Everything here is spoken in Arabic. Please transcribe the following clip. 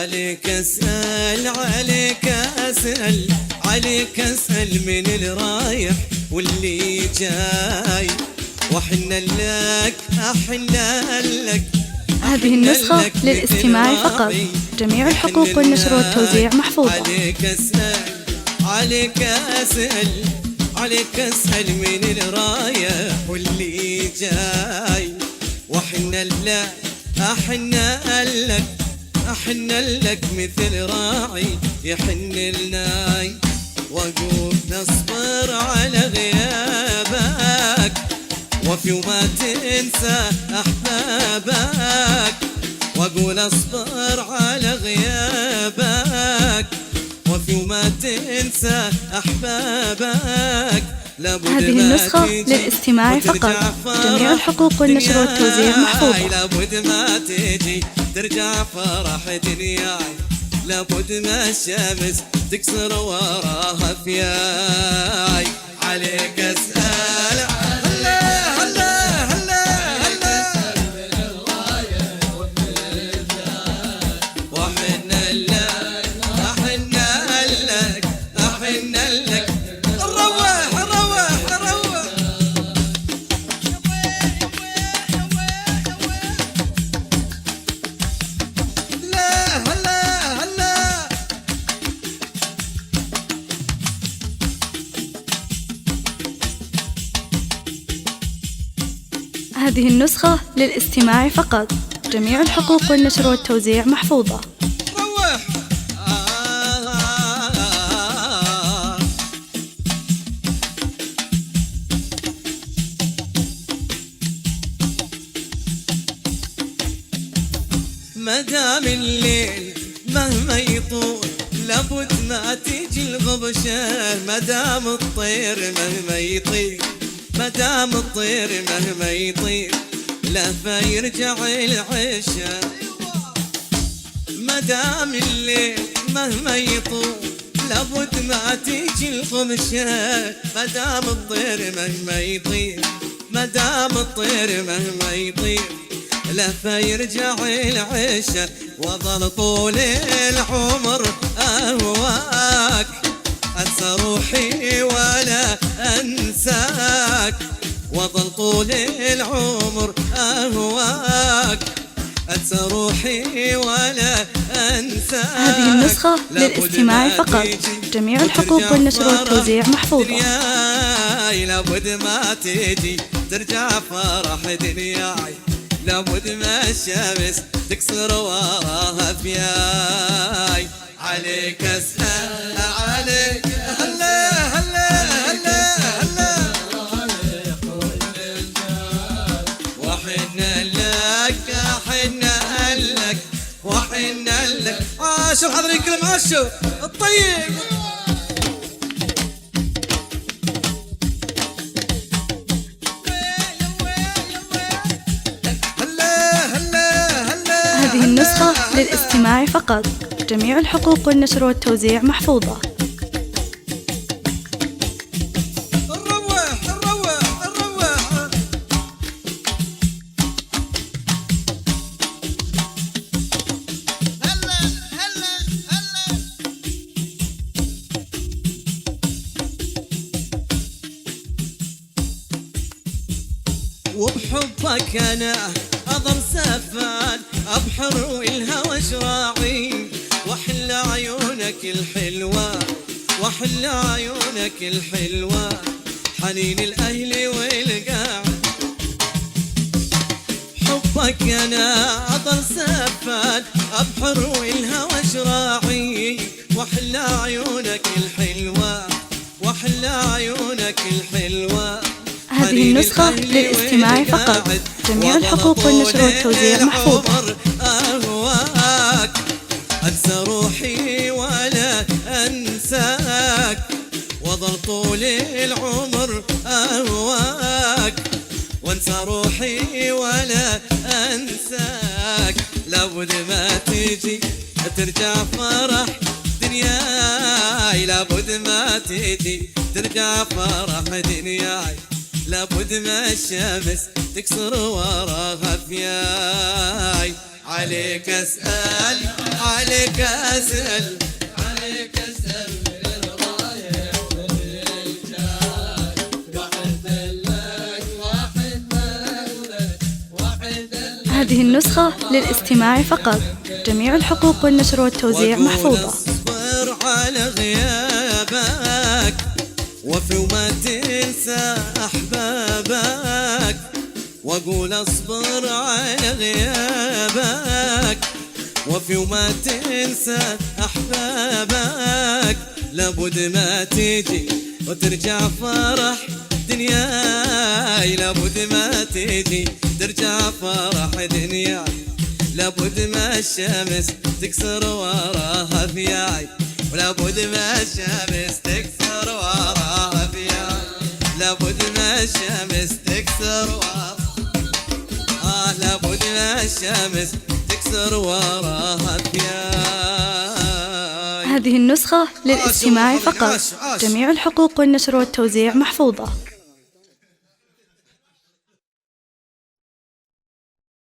عليك اسأل عليك اسأل عليك اسأل من الرايح واللي جاي، وحنا لك احنا لك. هذه النسخة للاستماع فقط، جميع الحقوق والنشر والتوزيع محفوظة. عليك اسأل عليك اسأل عليك اسأل من الرايح واللي جاي، وحنا لك احنا لك احنا لك مثل راعي يحن لناي. واقول نصبر على غيابك وفي وما تنسى احبابك، واقول اصبر على غيابك وفي وما تنسى احبابك. هذه النسخة للاستماع فقط، جميع الحقوق والنشر والتوزيع محفوظة. لابد ما تجي ترجع فرح دنياي، لابد ما الشمس تكسر وراها فياي. عليك اسأل هلا هلا هلا هلا وحنا لك احنا لك احنا لك. الروح الروح الروح لا هلا هلا. هذه النسخة للاستماع فقط، جميع الحقوق والنشر والتوزيع محفوظة. روح مدام الليل مهما يطول لابد ما تيجي الغبشة، مدام الطير مهما يطير مدام الطير مهما يطير لا فيرجع العشا. مدام الليل مهما يطول لابد ما تيجي الغبشة، مدام الطير مهما يطير مدام الطير مهما يطير لا فيرجع العشا. وظل طول العمر أهواك أنسى روحي ولا أنساك، وظل طول العمر أهواك أنسى روحي ولا أنساك. هذه النسخة للاستماع فقط، جميع الحقوق والنشر والتوزيع محفوظة. لابد ما تجي ترجع فرح دنياي، لابد ما الشمس تكسر وراها فياي. عليك اسأل عليك هلا هلا هلا هلا وحنا لك احنا لك وحنا لك. عاشوا حضرين كلهم عاشوا الطيب. هذه النسخة للاستماع فقط، جميع الحقوق والنشر والتوزيع محفوظة. الروح الروح الروح هلا هلا هلا. وبحبك انا اظل سفان ابحر والهوى شراعي، واحلى عيونك الحلوة واحلى عيونك الحلوة حنين الاهل والقاعد. حبك انا اظل سفان ابحر والهوى شراعي، واحلى عيونك الحلوة واحلى عيونك الحلوة. هذه النسخة للاستماع فقط، جميع الحقوق والنشر والتوزيع محفوظة. أهواك أنسى روحي ولا أنساك، وظل طول العمر أهواك وانسى روحي ولا أنساك. لابد ما تجي ترجع فرح دنياي، لابد ما تجي ترجع فرح دنياي. لابد ما الشمس تكسر وراها فياي. عليك اسأل عليك اسأل عليك اسأل من الرايح ومن الجاي. واحد لك واحد لك واحد لك. هذه النسخة للاستماع فقط. جميع الحقوق والنشر والتوزيع محفوظة. اصبر على غيابك وفي وما تنسى أحبابك. واقول اصبر على غيابك وفي وما تنسى أحبابك. لابد ما تيجي وترجع فرح دنياي. لابد ما تيجي ترجع فرح دنياي. لابد ما الشمس تكسر وراها فياي. ولابد ما الشمس تكسر وراها فياي. لابد ما الشمس تكسر وراها. لابد ما الشمس تكسر وراها فياي. هذه النسخة للاستماع فقط. جميع الحقوق والنشر والتوزيع محفوظة.